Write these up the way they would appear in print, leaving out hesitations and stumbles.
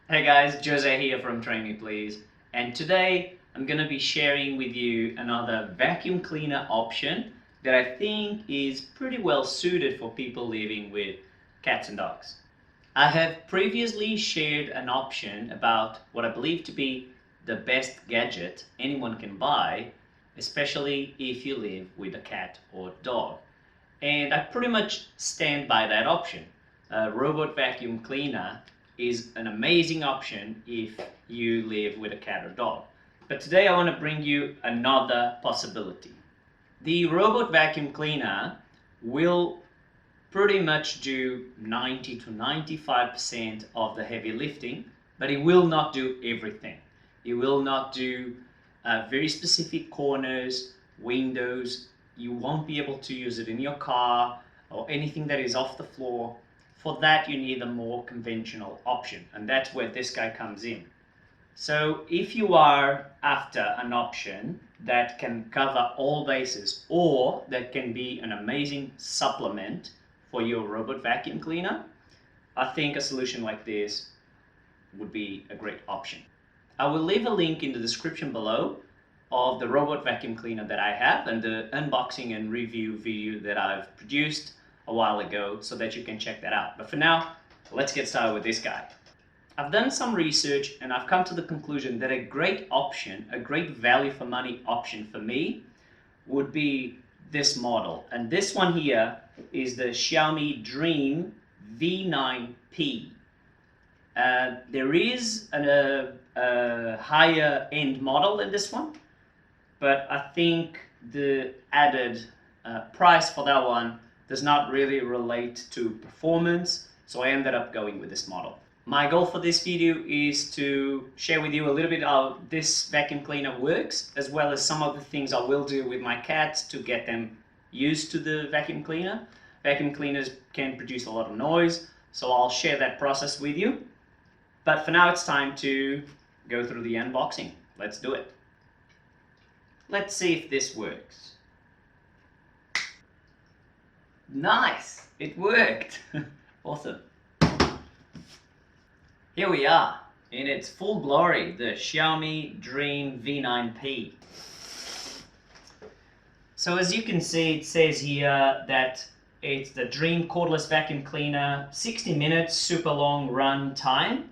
Hey guys, Jose here from Dreame Please, and today I'm going to be sharing with you another vacuum cleaner option that I think is pretty well suited for people living with cats and dogs. I have previously shared an option about what I believe to be the best gadget anyone can buy, especially if you live with a cat or dog. And I pretty much stand by that option. A robot vacuum cleaner is an amazing option if you live with a cat or dog. But today I want to bring you another possibility. The robot vacuum cleaner will pretty much do 90 to 95% of the heavy lifting, but it will not do everything. It will not do very specific corners, windows. You won't be able to use it in your car or anything that is off the floor. For that, you need a more conventional option, and that's where this guy comes in. So if you are after an option that can cover all bases or that can be an amazing supplement for your robot vacuum cleaner, I think a solution like this would be a great option. I will leave a link in the description below of the robot vacuum cleaner that I have and the unboxing and review video that I've produced a while ago so that you can check that out. But for now, let's get started with this guy. I've done some research and I've come to the conclusion that a great option, a great value for money option for me would be this model. And this one here is the Xiaomi Dreame V9P. There is a higher end model than this one, but I think the added price for that one does not really relate to performance, so I ended up going with this model. My goal for this video is to share with you a little bit how this vacuum cleaner works, as well as some of the things I will do with my cats to get them used to the vacuum cleaner. Vacuum cleaners can produce a lot of noise, so I'll share that process with you. But for now, it's time to go through the unboxing. Let's do it. Let's see if this works. Nice! It worked! Awesome. Here we are, in its full glory, the Xiaomi Dreame V9P. So as you can see, it says here that it's the Dreame cordless vacuum cleaner, 60 minutes, super long run time.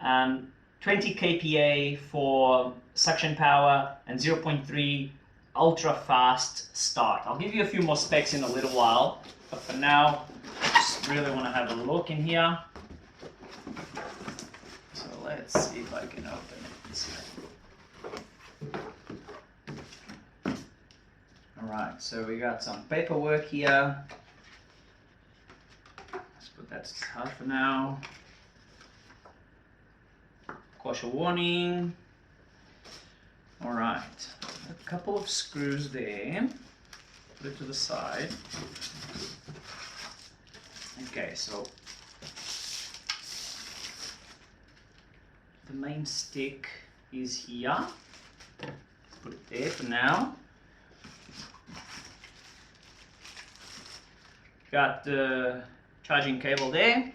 20 kPa for suction power and 0.3 ultra fast start. I'll give you a few more specs in a little while, but for now, I just really want to have a look in here. So let's see if I can open it. Alright, so we got some paperwork here. Let's put that aside for now. Caution warning. Alright, a couple of screws there. Put it to the side. Okay, so the main stick is here. Let's put it there for now. Got the charging cable there.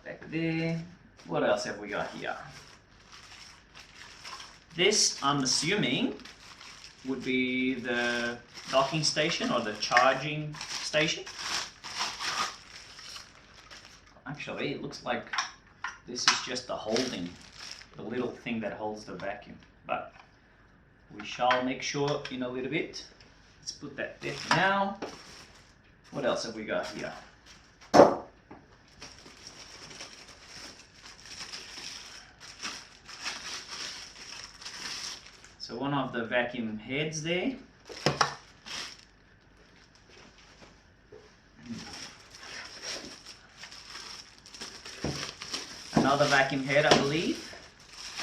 Back there. What else have we got here? This, I'm assuming, would be the docking station or the charging station. Actually, it looks like this is just the holding, the little thing that holds the vacuum. But we shall make sure in a little bit. Let's put that there for now. What else have we got here? So one of the vacuum heads there. Another vacuum head, I believe.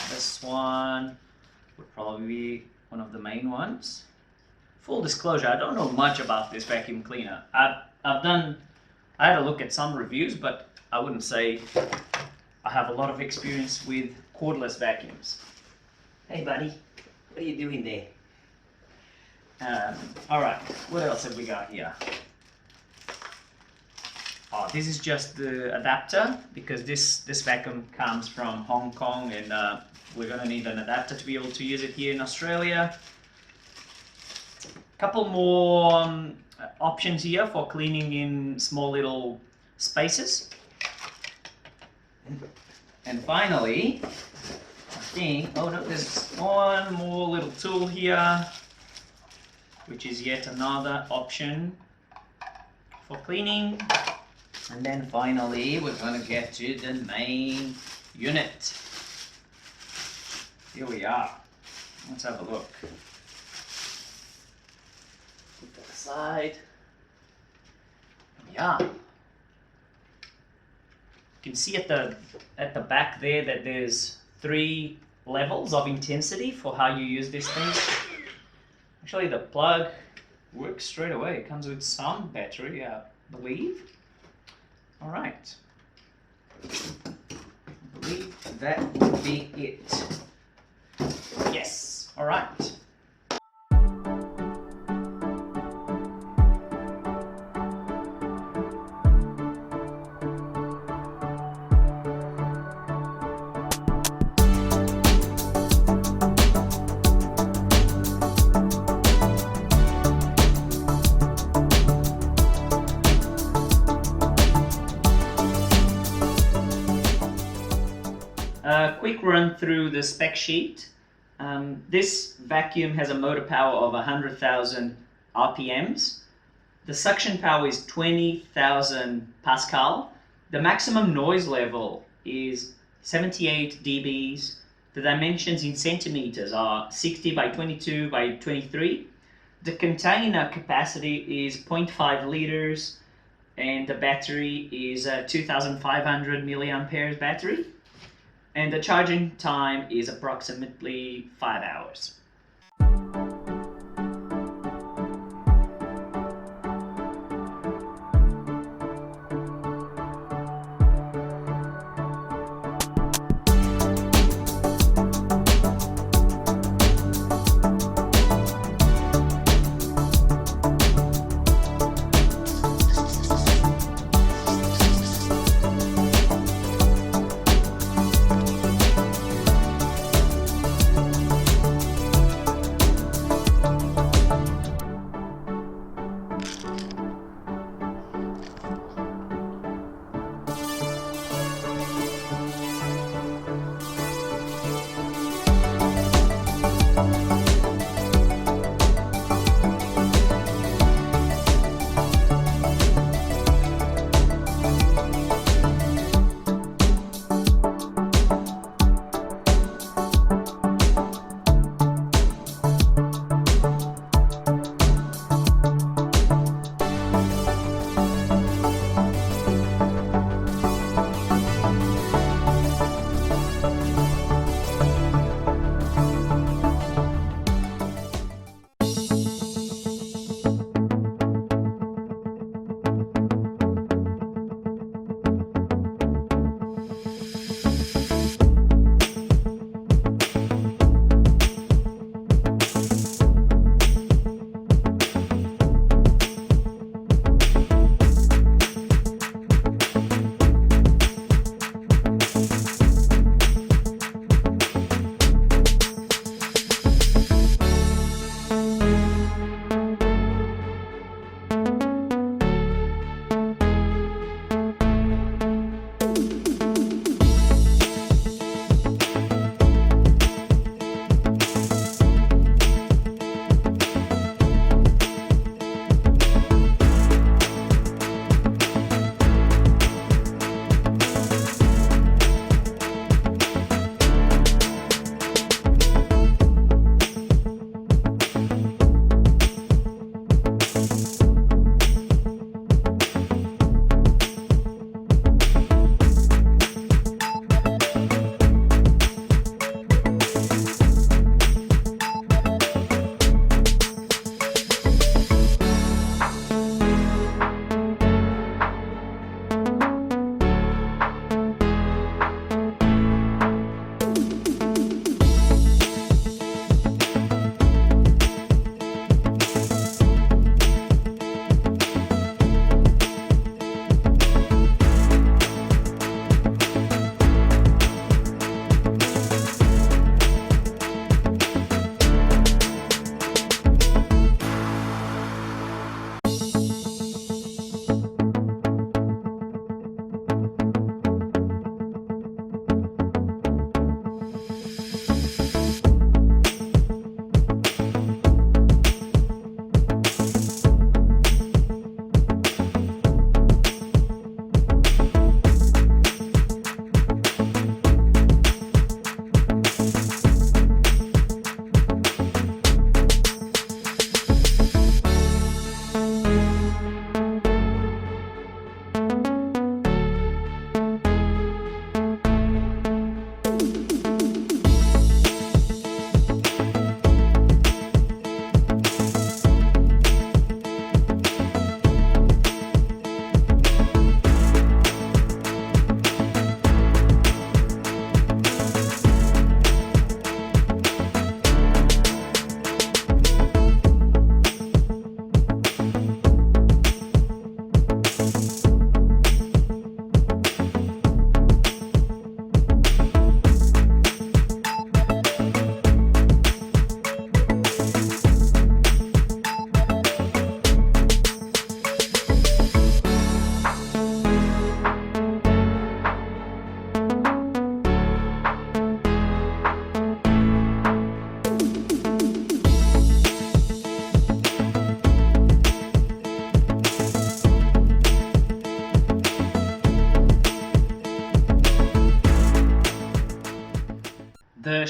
This one would probably be one of the main ones. Full disclosure, I don't know much about this vacuum cleaner. I had a look at some reviews, but I wouldn't say I have a lot of experience with cordless vacuums. Hey buddy, what are you doing there? Alright, what else have we got here? Oh, this is just the adapter because this vacuum comes from Hong Kong, and we're gonna need an adapter to be able to use it here in Australia. A couple more options here for cleaning in small little spaces. And finally, I think, oh no, there's one more little tool here, which is yet another option for cleaning. And then finally, we're going to get to the main unit. Here we are. Let's have a look. Put that aside. Yeah. You can see at the back there that there's 3 levels of intensity for how you use this thing. Actually, the plug works straight away. It comes with some battery, I believe. All right. I believe that would be it. Yes. All right. Quick run through the spec sheet. This vacuum has a motor power of 100,000 RPMs. The suction power is 20,000 Pascal. The maximum noise level is 78 dBs. The dimensions in centimeters are 60 by 22 by 23. The container capacity is 0.5 liters, and the battery is a 2,500 milliamperes battery. And the charging time is approximately 5 hours.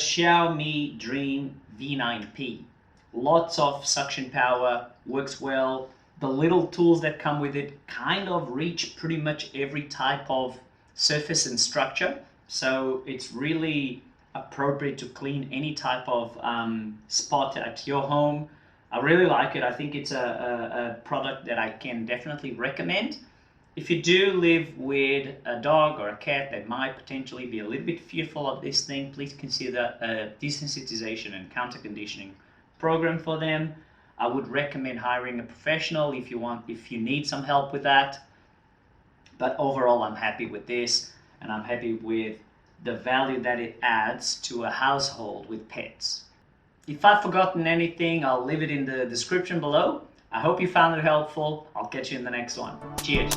Xiaomi Dreame V9P. Lots of suction power, works well. The little tools that come with it kind of reach pretty much every type of surface and structure. So it's really appropriate to clean any type of spot at your home. I really like it. I think it's a product that I can definitely recommend. If you do live with a dog or a cat that might potentially be a little bit fearful of this thing, please consider a desensitization and counter conditioning program for them. I would recommend hiring a professional if you need some help with that. But overall, I'm happy with this, and I'm happy with the value that it adds to a household with pets. If I've forgotten anything, I'll leave it in the description below. I hope you found it helpful. I'll catch you in the next one. Cheers.